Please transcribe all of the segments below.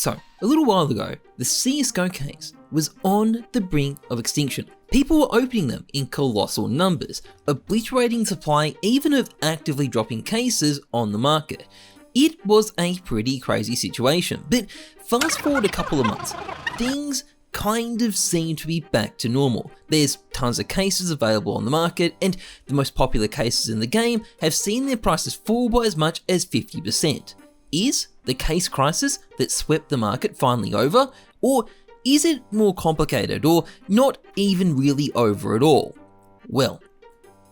So, a little while ago, the CSGO case was on the brink of extinction. People were opening them in colossal numbers, obliterating supply even of actively dropping cases on the market. It was a pretty crazy situation, but fast forward a couple of months, things kind of seem to be back to normal. There's tons of cases available on the market, and the most popular cases in the game have seen their prices fall by as much as 50%. Is the case crisis that swept the market finally over, or is it more complicated, or not even really over at all? Well,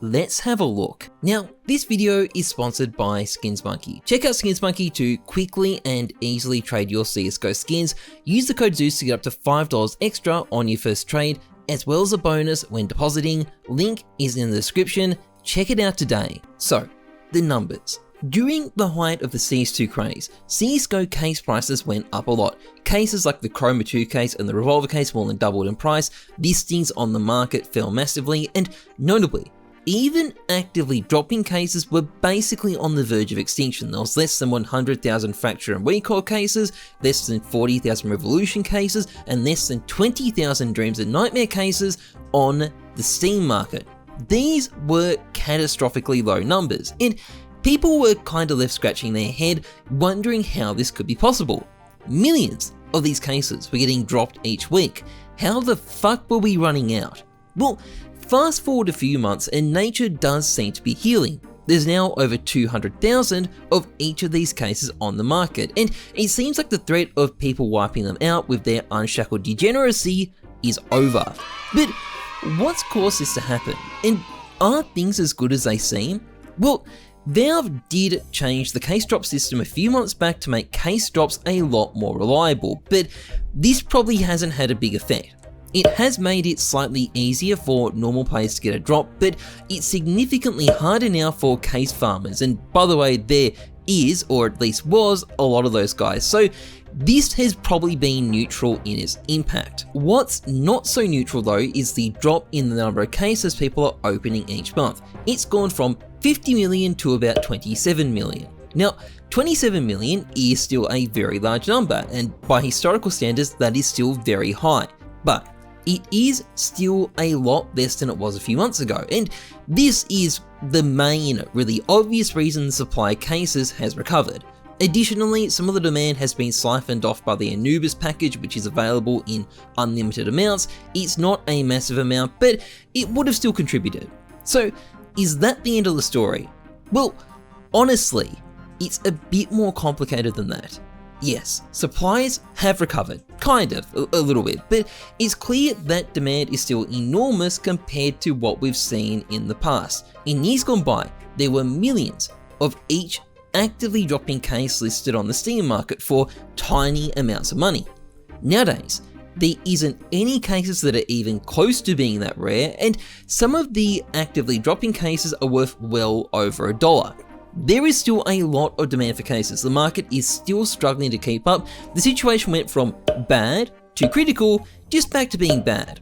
let's have a look. Now, this video is sponsored by SkinsMonkey. Check out SkinsMonkey to quickly and easily trade your CSGO skins. Use the code ZEUS to get up to $5 extra on your first trade, as well as a bonus when depositing. Link is in the description. Check it out today. So, the numbers. During the height of the CS2 craze, CSGO case prices went up a lot. Cases like the Chroma 2 case and the Revolver case more than doubled in price, listings on the market fell massively, and notably, even actively dropping cases were basically on the verge of extinction. There was less than 100,000 Fracture and Recoil cases, less than 40,000 Revolution cases, and less than 20,000 Dreams and Nightmare cases on the Steam market. These were catastrophically low numbers, and people were kind of left scratching their head, wondering how this could be possible. Millions of these cases were getting dropped each week. How the fuck were we running out? Well, fast forward a few months and nature does seem to be healing. There's now over 200,000 of each of these cases on the market, and it seems like the threat of people wiping them out with their unshackled degeneracy is over. But what's caused this to happen? And are things as good as they seem? Well, Valve did change the case drop system a few months back to make case drops a lot more reliable, but this probably hasn't had a big effect. It has made it slightly easier for normal players to get a drop, but it's significantly harder now for case farmers, and by the way, there is, or at least was, a lot of those guys, so this has probably been neutral in its impact. What's not so neutral though is the drop in the number of cases people are opening each month. It's gone from 50 million to about 27 million. Now, 27 million is still a very large number, and by historical standards, that is still very high. But it is still a lot less than it was a few months ago, and this is the main, really obvious reason the supply of cases has recovered. Additionally, some of the demand has been siphoned off by the Anubis package, which is available in unlimited amounts. It's not a massive amount, but it would have still contributed. So, is that the end of the story? Well, honestly, it's a bit more complicated than that. Yes, supplies have recovered, kind of, a little bit, but it's clear that demand is still enormous compared to what we've seen in the past. In years gone by, there were millions of each actively dropping case listed on the Steam market for tiny amounts of money. Nowadays, there isn't any cases that are even close to being that rare, and some of the actively dropping cases are worth well over $1. There is still a lot of demand for cases. The market is still struggling to keep up. The situation went from bad to critical, just back to being bad.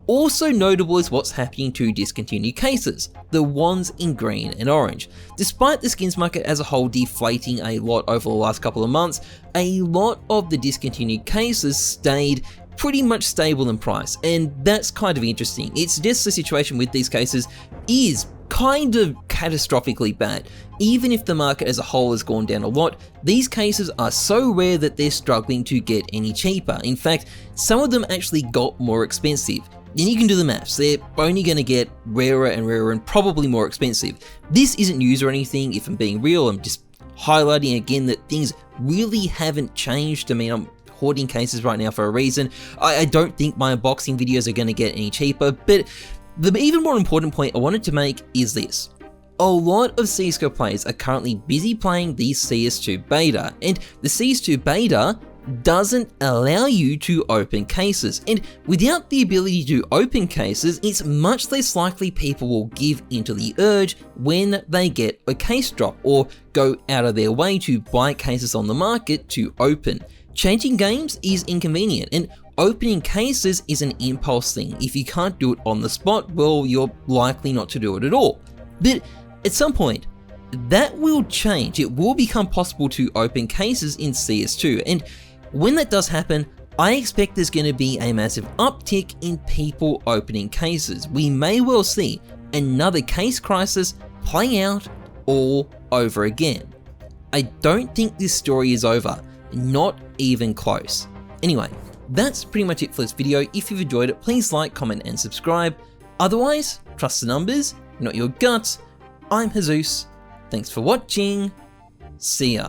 Also notable is what's happening to discontinued cases, the ones in green and orange. Despite the skins market as a whole deflating a lot over the last couple of months, a lot of the discontinued cases stayed pretty much stable in price, and that's kind of interesting. It suggests the situation with these cases is kind of catastrophically bad. Even if the market as a whole has gone down a lot, these cases are so rare that they're struggling to get any cheaper. In fact, some of them actually got more expensive. And you can do the maths, they're only going to get rarer and rarer and probably more expensive. This isn't news or anything, if I'm being real. I'm just highlighting again that things really haven't changed. I mean, I'm hoarding cases right now for a reason. I don't think my unboxing videos are going to get any cheaper, but the even more important point I wanted to make is this. A lot of CSGO players are currently busy playing the CS2 Beta, and the CS2 Beta doesn't allow you to open cases, and without the ability to open cases, it's much less likely people will give into the urge when they get a case drop or go out of their way to buy cases on the market to open. Changing games is inconvenient, and opening cases is an impulse thing. If you can't do it on the spot, well, you're likely not to do it at all. But at some point, that will change. It will become possible to open cases in CS2, and When that does happen, I expect there's going to be a massive uptick in people opening cases. We may well see another case crisis play out all over again. I don't think this story is over, not even close. Anyway, that's pretty much it for this video. If you've enjoyed it, please like, comment, and subscribe. Otherwise, trust the numbers, not your guts. I'm Jesus. Thanks for watching. See ya.